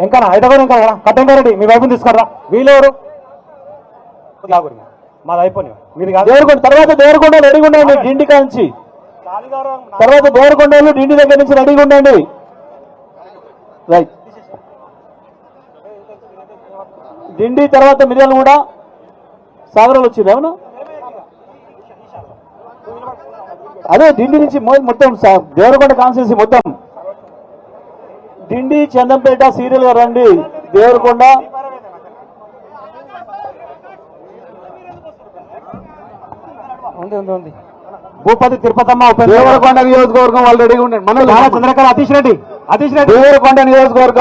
ఇంకా అయితే కూడా ఇంకా కట్టంగారెడ్డి మీ వైపుని తీసుకురా. వీళ్ళెవరు మాది అయిపోయినాయి. మీది కాదు. దేవరకొండ తర్వాత దేవరకొండ రెడీగా ఉండండి డిండి కాంచి. తర్వాత దేవరకొండలు డిండి దగ్గర నుంచి రెడీగా ఉండండి. రైట్. డిండి తర్వాత మిర్యాలు కూడా సాగరాలు వచ్చింది ఏమన్నా. అదే డిండి నుంచి మొత్తం దేవరకొండ కాన్స్టిట్యూన్సీ మొత్తం డిండి చందంపేట సీరియల్ గా రండి. దేవరకొండ ఉంది భూపతి తిరుపతమ్మ దేవరకొండ నియోజకవర్గం వాళ్ళు రెడీగా ఉండండి. మన చంద్రకళ అతీష్ రెడ్డి దేవరకొండ నియోజకవర్గం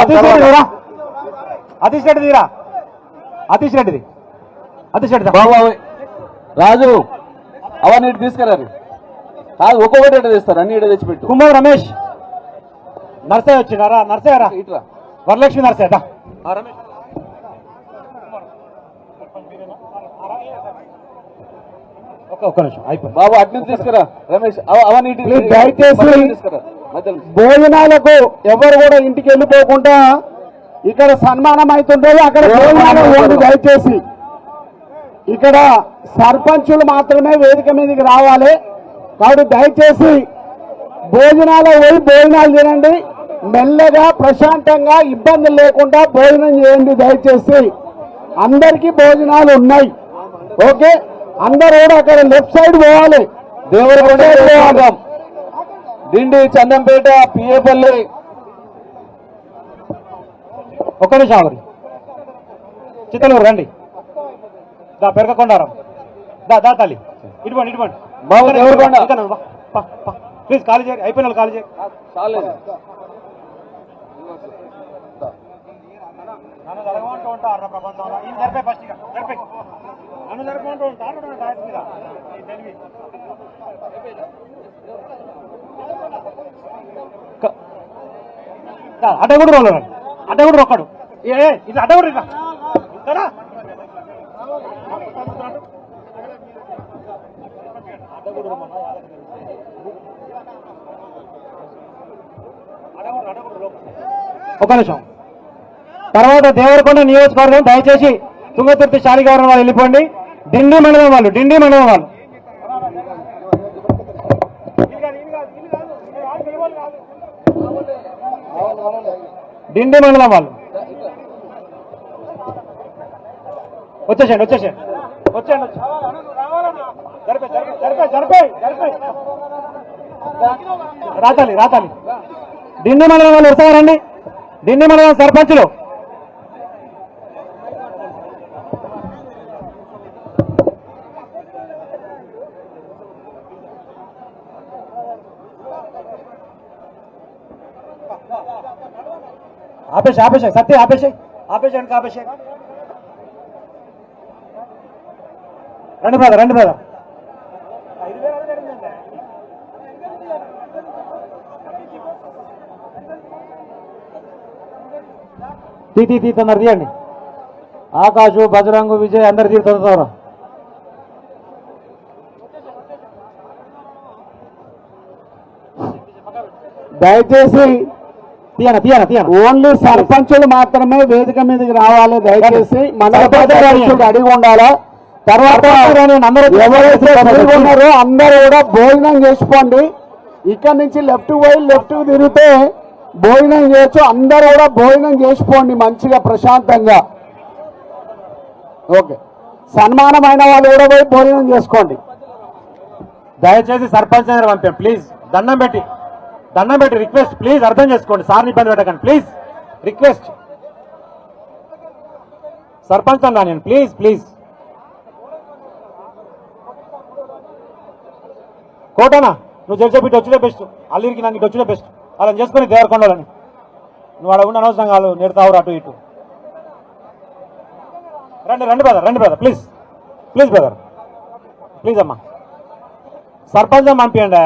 అతీష్ రెడ్డి తీరా అతీష్ రెడ్డి బాబు రాజు అవన్నీ తీసుకురారు. కాదు ఒక్కొక్కటి ఎట్లా తెస్తారు, అన్ని ఇడ తెచ్చిపెట్టు. కుమార్ రమేష్ నర్సయ్య వచ్చినారా? నర్సయ్యరా ఇట్లా వరలక్ష్మి నర్సయ్య రమేష్ ఒక్క నిమిషం అయిపోయి బాబు అట్ని తీసుకురా రమేష్. అవన్నీ దయచేసి తీసుకురా. భోజనాలకు ఎవరు కూడా ఇంటికి వెళ్ళిపోకుండా ఇక్కడ సన్మానం అవుతుంటుంది. అక్కడ భోజనాలు ఇవ్వండి దయచేసి. ఇక్కడ సర్పంచులు మాత్రమే వేదిక మీదకి రావాలి. కాబట్టి దయచేసి భోజనాలు పోయి భోజనాలు తినండి. మెల్లగా ప్రశాంతంగా ఇబ్బందులు లేకుండా భోజనం చేయండి దయచేసి. అందరికీ భోజనాలు ఉన్నాయి. ఓకే, అందరూ కూడా అక్కడ లెఫ్ట్ సైడ్ పోవాలి. దేవరకొండ డిండి చందంపేట పిఏపల్లి. ఒక్క నిమిషం ఆవిరి చిత్తలూరు రండి. దా పెరగకొండారం దా తల్లి ఇటువంటి బాబు దేవరకొండ ప్లీజ్ ఖాళీ చేయండి. అయిపోయిన ఖాళీ చేయండి. నన్ను జరగమంటూ ఉంటారు ప్రపంచంలో. ఈయన జరిపే ఫస్ట్ జరిపే నన్ను జరగమంటూ ఉంటారు మీద తెలివి. అడ్డగుడు రోలు అడ్డగుడు ఒక్కడు ఇది అడ్డగుడు ఇక్కడ ఒక నిమిషం. తర్వాత దేవరకొండ నియోజకవర్గం దయచేసి తుంగతుర్తి శాలిగౌరవం వాళ్ళు వెళ్ళిపోండి. డిండి మండలం వాళ్ళు డిండి మండలం వాళ్ళు వచ్చేసేయండి. రాతాలి డిండి మండలం వాళ్ళు వస్తారండి. డిండి మండలం సర్పంచులు ఆపేసి సత్య ఆపేసి రండి బ్రదర్. తొందర తీయండి. ఆకాశు బజరంగు విజయ్ అందరు తీరుతారు. దయచేసి తీయన ఓన్లీ సర్పంచులు మాత్రమే వేదిక మీదకి రావాలి. దయచేసి మన అడిగి ఉండాలా. తర్వాత ఎవరైతే ఉన్నారో అందరూ కూడా భోజనం చేసుకోండి. ఇక్కడ నుంచి లెఫ్ట్ పోయి లెఫ్ట్ తిరిగితే భోజనం చేయొచ్చు. అందరూ కూడా భోజనం చేసుకోండి మంచిగా ప్రశాంతంగా. ఓకే, సన్మానమైన వాళ్ళు కూడా పోయి భోజనం చేసుకోండి. దయచేసి సర్పంచ్ దగ్గర పంపాం ప్లీజ్. దండం పెట్టి రిక్వెస్ట్ ప్లీజ్ అర్థం చేసుకోండి. సార్ని ఇబ్బంది పెట్టకండి ప్లీజ్. రిక్వెస్ట్ సర్పంచ్ అన్నా నేను ప్లీజ్. కోటనా నువ్వు జడ్జెపిట్టి వచ్చుడే బెస్ట్. అల్లిరికి నన్ను ఇటు వచ్చుడే బెస్ట్. అలా చేసుకుని దేవరకొండలని నువ్వు అలా ఉన్న అనవసరం కాదు. నేడుతావురు అటు ఇటు. రండి బ్రదర్ ప్లీజ్ బ్రదర్ ప్లీజ్ అమ్మా. సర్పంచ్ పంపించండి.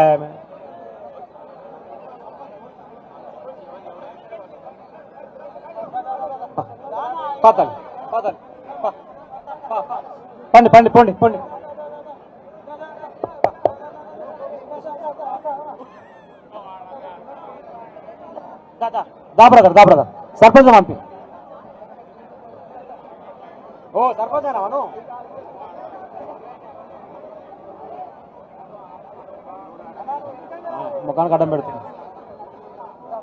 పండి దా బ్రదర్ సర్పంచ్ పంపి. ఓ సర్పంచ్ ముఖానికి అడ్డం పెడుతుంది.